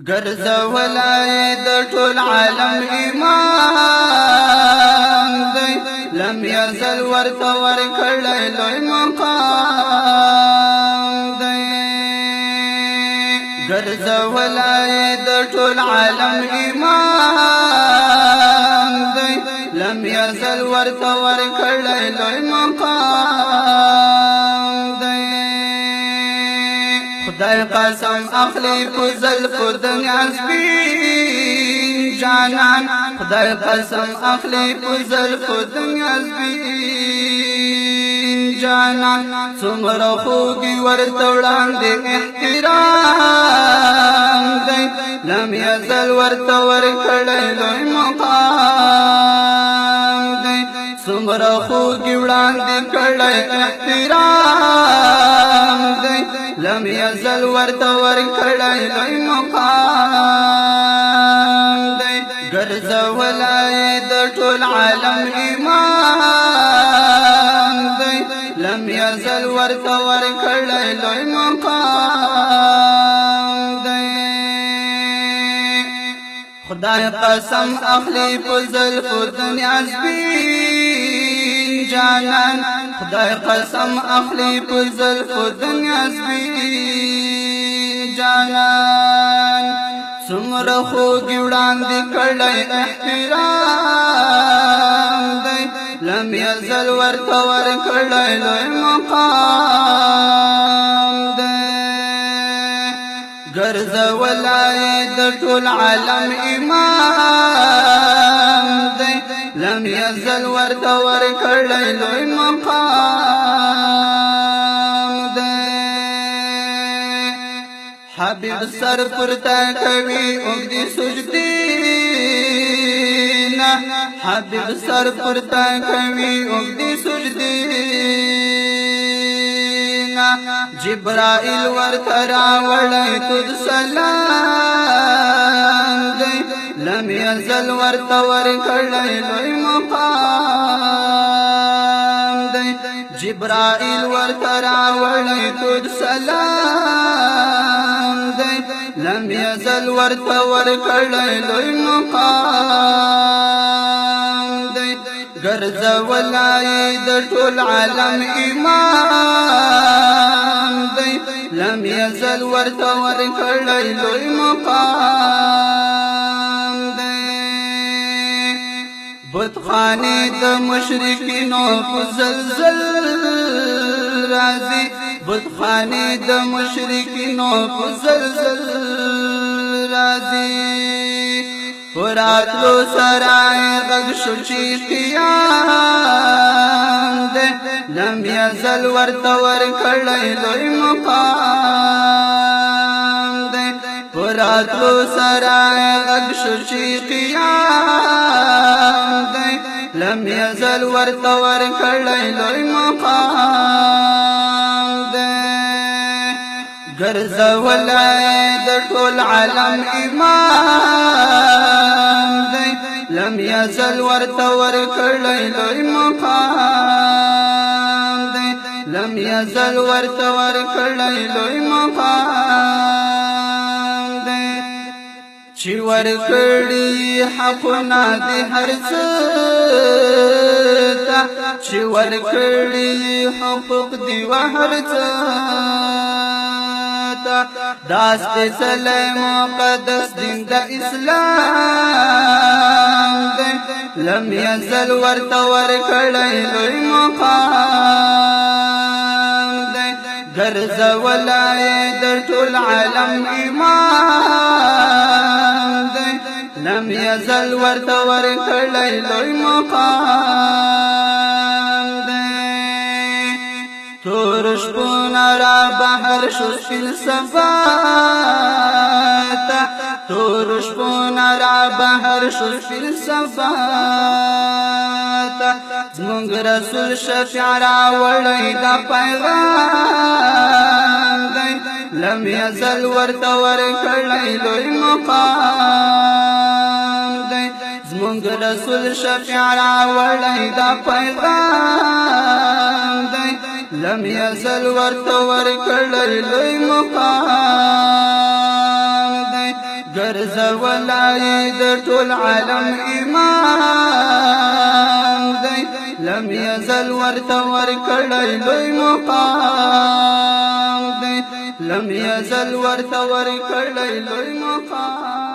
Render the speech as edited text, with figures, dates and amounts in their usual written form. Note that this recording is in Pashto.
ګرځولای د ټول عالم ایمان دی لم یزل ورته ورکړی لوی مقام دی ګرځولای د ټول عالم ایمان دی لم یزل ورته ورکړی لوی مقام دی خدای قسم اخلی فضل فردن عزبین جانان خدای قسم اخلی فضل فردن عزبین جانان سمرا خوگی ورطوڑان دے احترام دی لم یزل ورطور کڑی لوی مقام دی سمرا خوگی وران دے کڑی احترام دی لم یزل ورطور کڑی لوی مقام دی ګرځولای د ټول عالم ایمان دی لم یزل ورطور کڑی لوی مقام دی خدای قسم اخلی فضل فردن عزبین جانان خدای قسم اخلی فضل فردن عزبین جانان سمر خوگی وړاندې کړی احترام دی لم یزل ورته ورکړی لوی مقام دی ګرځولای د ټول عالم ایمان دی لم یزل ورته ورکړی لوی مقام دی حبیب سر پرتا کوي اوږدې سجدې نه حبیب سر پرتا کوي اوږدې سجدې نه جبرائیل ورته راوړی تود سلام دی لم یزل ورته ورکړی لوی مقام دی جبرائیل ورته راوړی تود سلام دی لم یزل ورته ورکړی لوی مقام دی ګرځولای د ټول عالم ایمان دی لم یزل ورته ورکړی لوی مقام دی بتخانه د مشرکینو په زلزل راځي بتخانه د مشرکینو په زلزل راځي پراتلو سرای غږ شو چې قیام دی لم یزل ورته ورکړی لوی مقام دی پراتلو سرای غږ شو چې قیام دی لم یزل ورته ورکړی لوی مقام دی ګرځولای د ټول عالم ایمان دی لم یزل ورته ورکړی لوی مقام دی لم یزل ورته ورکړی لوی مقام دی چې ورکړي حقونه د هر څه ته چې ورکړي حقوق دی هر څه داس سلام مقدس دین د اسلام دی لم یزل ورته ورکړی لوی مقام دی ګرځولای د ټول عالم ایمان دی لم یزل ورته ورکړی لوی مقام دی تور شپونه را بهر شو سپین سبا ته تور شپونه را بهر شو سپین سبا ته زموږ رسول شفیع راوړی دا پیغام دی لم یزل ورته ورکړی لوی مقام دی زموږ رسول شفیع راوړی دا پیغام دی لم یزل ورته ورکړی لوی مقام دی ګرځولای د ټول عالم امام دی لم یزل ورته ورکړی لوی مقام دی لم یزل ورته ورکړی لوی مقام